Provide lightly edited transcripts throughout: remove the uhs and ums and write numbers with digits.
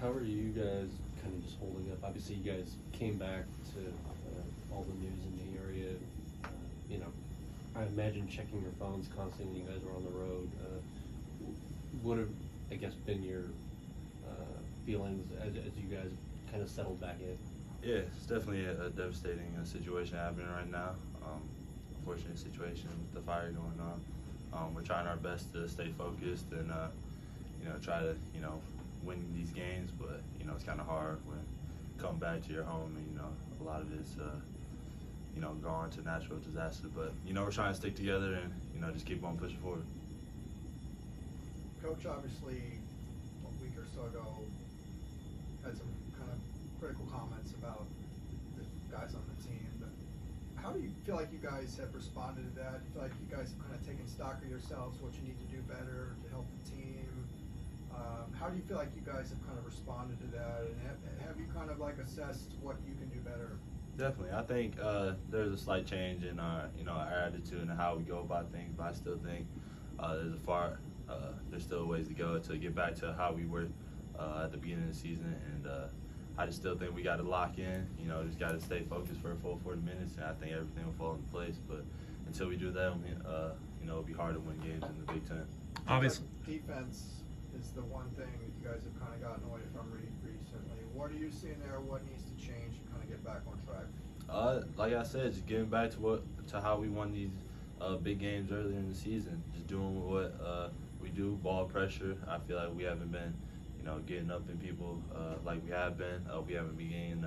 How are you guys kind of just holding up? Obviously, you guys came back to all the news in the area. You know, I imagine checking your phones constantly when you guys were on the road. What have, I guess, been your feelings as you guys kind of settled back in? Yeah, it's definitely a devastating situation happening right now. Unfortunate situation with the fire going on. We're trying our best to stay focused and try to win these games, but it's kind of hard when you come back to your home and a lot of it's gone to natural disaster. But we're trying to stick together and just keep on pushing forward. Coach, obviously, a week or so ago, had some kind of critical comments about the guys on the team. But how do you feel like you guys have responded to that? Do you feel like you guys have kind of taken stock of yourselves, what you need to do better to help the team? How do you feel like you guys have kind of responded to that? And have you kind of like assessed what you can do better? Definitely, I think there's a slight change in our our attitude and how we go about things, but I still think there's still a ways to go to get back to how we were at the beginning of the season, and I just still think we got to lock in. Just got to stay focused for a full 40 minutes, and I think everything will fall into place. But until we do that, it'll be hard to win games in the Big Ten. Obviously, defense is the one thing that you guys have kind of gotten away from recently. What are you seeing there? What needs to change to kind of get back on track? Like I said, just getting back to how we won these big games earlier in the season. Just doing what we do, ball pressure. I feel like we haven't been, getting up in people like we have been. We haven't been getting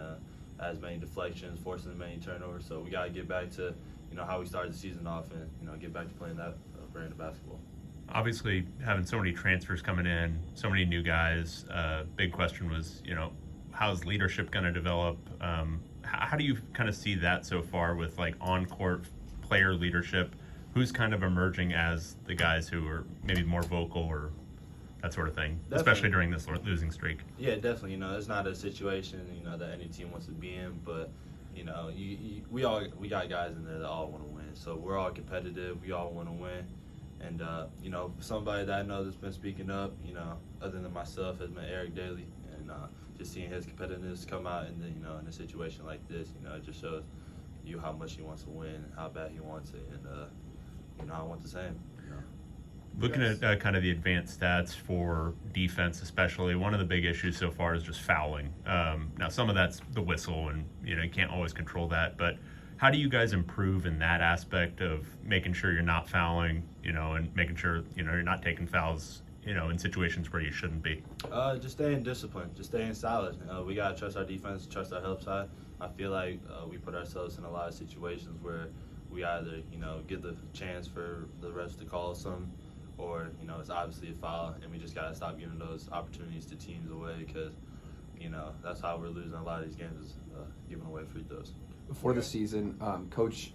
as many deflections, forcing as many turnovers. So we got to get back to, how we started the season off and get back to playing that brand of basketball. Obviously, having so many transfers coming in, so many new guys, big question was, how's leadership going to develop? How do you kind of see that so far with like on-court player leadership? Who's kind of emerging as the guys who are maybe more vocal or that sort of thing, Definitely. Especially during this losing streak? Yeah, definitely. It's not a situation that any team wants to be in, but we got guys in there that all want to win. So we're all competitive. We all want to win. And somebody that I know that's been speaking up, other than myself, has been Eric Daly, and just seeing his competitiveness come out in a situation like this, it just shows you how much he wants to win, how bad he wants it, and I want the same. Looking at kind of the advanced stats for defense, especially, one of the big issues so far is just fouling. Now, some of that's the whistle, and you can't always control that. But how do you guys improve in that aspect of making sure you're not fouling, and making sure you're not taking fouls, in situations where you shouldn't be? Just staying disciplined, just staying solid. We gotta trust our defense, trust our help side. I feel like we put ourselves in a lot of situations where we either give the chance for the refs to call something, or it's obviously a foul, and we just gotta stop giving those opportunities to teams away, because that's how we're losing a lot of these games, is giving away free throws. Before the season, Coach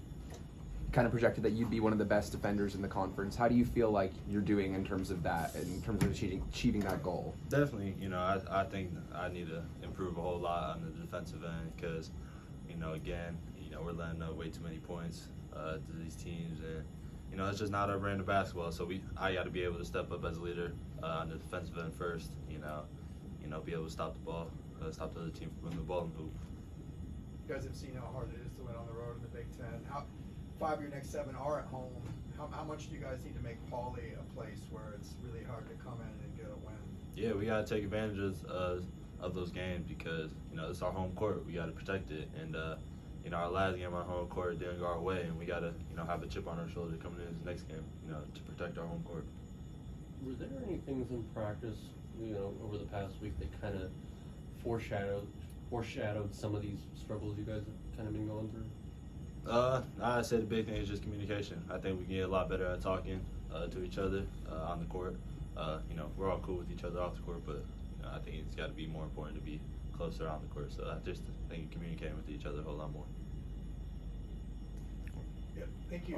kind of projected that you'd be one of the best defenders in the conference. How do you feel like you're doing in terms of that, in terms of achieving that goal? Definitely, I think I need to improve a whole lot on the defensive end, because again, we're letting up way too many points to these teams, and it's just not our brand of basketball. So I got to be able to step up as a leader on the defensive end first. Be able to stop the ball, stop the other team from putting the ball in the hoop. You guys have seen how hard it is to win on the road in the Big Ten. 5 of your next 7 are at home. How much do you guys need to make Pauley a place where it's really hard to come in and get a win? Yeah, we got to take advantage of those games, because it's our home court. We got to protect it, and our last game on home court didn't go our way, and we got to have a chip on our shoulder coming into this next game, to protect our home court. Were there any things in practice, over the past week that kind of foreshadowed some of these struggles you guys have kind of been going through? I'd say the big thing is just communication. I think we get a lot better at talking to each other on the court. We're all cool with each other off the court, but I think it's got to be more important to be closer on the court. So I just think communicating with each other a whole lot more. Yeah, thank you.